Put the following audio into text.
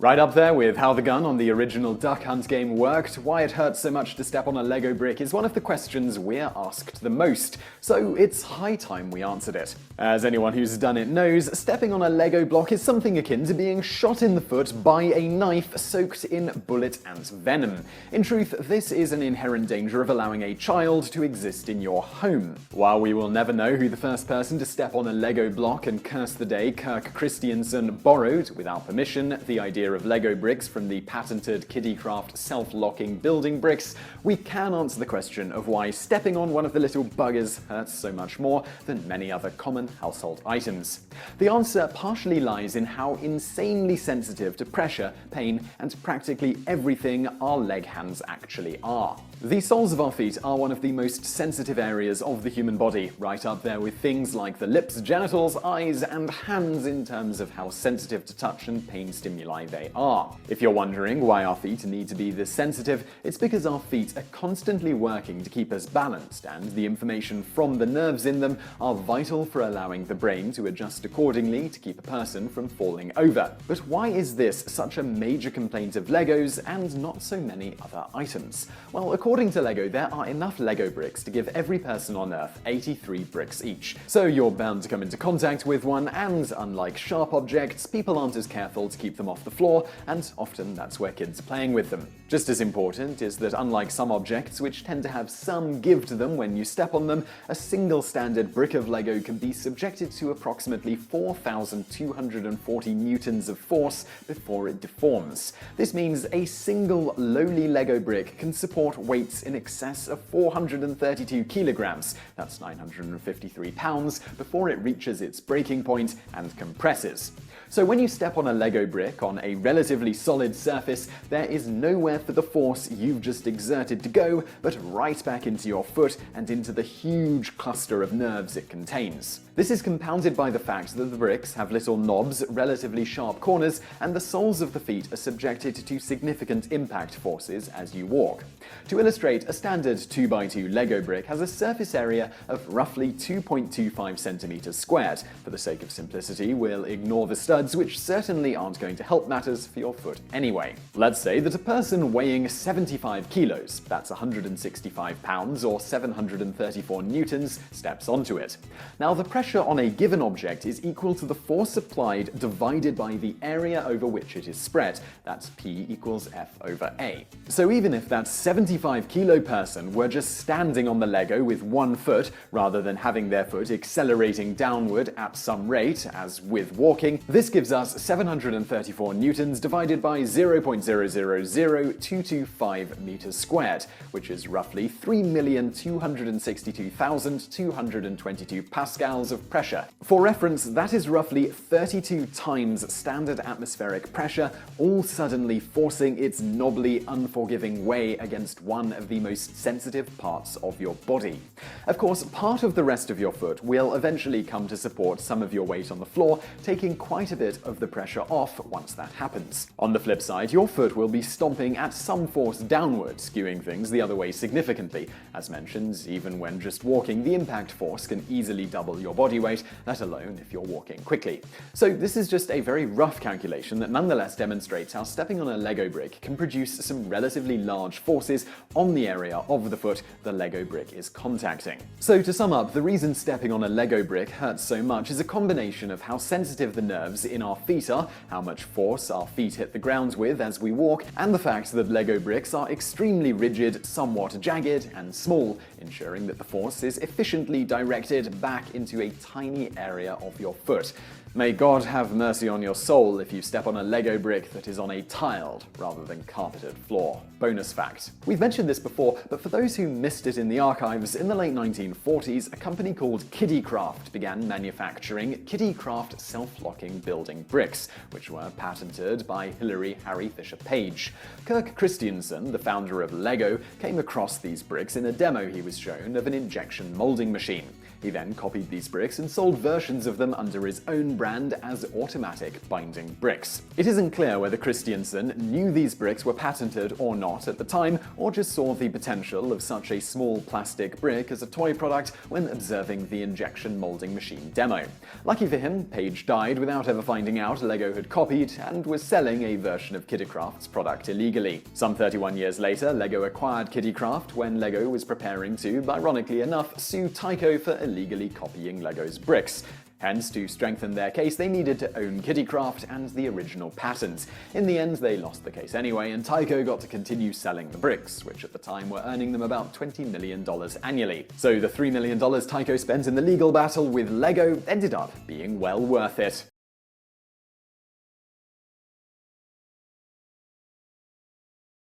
Right up there with how the gun on the original Duck Hunt game worked, why it hurts so much to step on a Lego brick is one of the questions we're asked the most, so it's high time we answered it. As anyone who's done it knows, stepping on a Lego block is something akin to being shot in the foot by a knife soaked in bullet ant venom. In truth, this is an inherent danger of allowing a child to exist in your home. While we will never know who the first person to step on a Lego block and curse the day Kirk Kristiansen borrowed, without permission, the idea of Lego bricks from the patented Kiddicraft Self-Locking Building Bricks, we can answer the question of why stepping on one of the little buggers hurts so much more than many other common household items. The answer partially lies in how insanely sensitive to pressure, pain, and practically everything our leg hands actually are. The soles of our feet are one of the most sensitive areas of the human body, right up there with things like the lips, genitals, eyes, and hands in terms of how sensitive to touch and pain stimuli they are. If you're wondering why our feet need to be this sensitive, it's because our feet are constantly working to keep us balanced, and the information from the nerves in them are vital for allowing the brain to adjust accordingly to keep a person from falling over. But why is this such a major complaint of Legos and not so many other items? Well, according to Lego, there are enough Lego bricks to give every person on Earth 83 bricks each. So you're bound to come into contact with one, and unlike sharp objects, people aren't as careful to keep them off the floor, and often that's where kids are playing with them. Just as important is that unlike some objects which tend to have some give to them when you step on them, a single standard brick of Lego can be subjected to approximately 4,240 newtons of force before it deforms. This means a single lowly Lego brick can support weights in excess of 432 kilograms, that's 953 pounds, before it reaches its breaking point and compresses. So when you step on a Lego brick on a relatively solid surface, there is nowhere for the force you've just exerted to go, but right back into your foot and into the huge cluster of nerves it contains. This is compounded by the fact that the bricks have little knobs, relatively sharp corners, and the soles of the feet are subjected to significant impact forces as you walk. To illustrate, a standard 2x2 Lego brick has a surface area of roughly 2.25 centimeters squared. For the sake of simplicity, we'll ignore the studs, which certainly aren't going to help matters for your foot anyway. Let's say that a person weighing 75 kilos, that's 165 pounds or 734 newtons, steps onto it. Now, the pressure on a given object is equal to the force applied divided by the area over which it is spread. That's P equals F over A. So even if that 75 kilo person were just standing on the Lego with one foot, rather than having their foot accelerating downward at some rate, as with walking, this gives us 734 newtons divided by 0.000225 meters squared, which is roughly 3,262,222 pascals of pressure. For reference, that is roughly 32 times standard atmospheric pressure, all suddenly forcing its knobbly, unforgiving way against one of the most sensitive parts of your body. Of course, part of the rest of your foot will eventually come to support some of your weight on the floor, taking quite a bit of the pressure off once that happens. On the flip side, your foot will be stomping at some force downward, skewing things the other way significantly. As mentioned, even when just walking, the impact force can easily double your body weight, let alone if you're walking quickly. So this is just a very rough calculation that nonetheless demonstrates how stepping on a Lego brick can produce some relatively large forces on the area of the foot the Lego brick is contacting. So to sum up, the reason stepping on a Lego brick hurts so much is a combination of how sensitive the nerves in our feet are, how much force our feet hit the ground with as we walk, and the fact that Lego bricks are extremely rigid, somewhat jagged, and small, ensuring that the force is efficiently directed back into a tiny area of your foot. May God have mercy on your soul if you step on a Lego brick that is on a tiled rather than carpeted floor. Bonus fact. We've mentioned this before, but for those who missed it in the archives, in the late 1940s, a company called Kiddicraft began manufacturing Kiddicraft Self-Locking Building Bricks, which were patented by Hilary Harry Fisher Page. Kirk Kristiansen, the founder of Lego, came across these bricks in a demo he was shown of an injection molding machine. He then copied these bricks and sold versions of them under his own brand as automatic binding bricks. It isn't clear whether Kristiansen knew these bricks were patented or not at the time, or just saw the potential of such a small plastic brick as a toy product when observing the injection molding machine demo. Lucky for him, Page died without ever finding out LEGO had copied and was selling a version of Kiddicraft's product illegally. Some 31 years later, LEGO acquired Kiddicraft when LEGO was preparing to, ironically enough, sue Tyco for illegally copying LEGO's bricks. Hence, to strengthen their case, they needed to own Kiddicraft and the original patent. In the end, they lost the case anyway, and Tyco got to continue selling the bricks, which at the time were earning them about $20 million annually. So the $3 million Tyco spent in the legal battle with LEGO ended up being well worth it.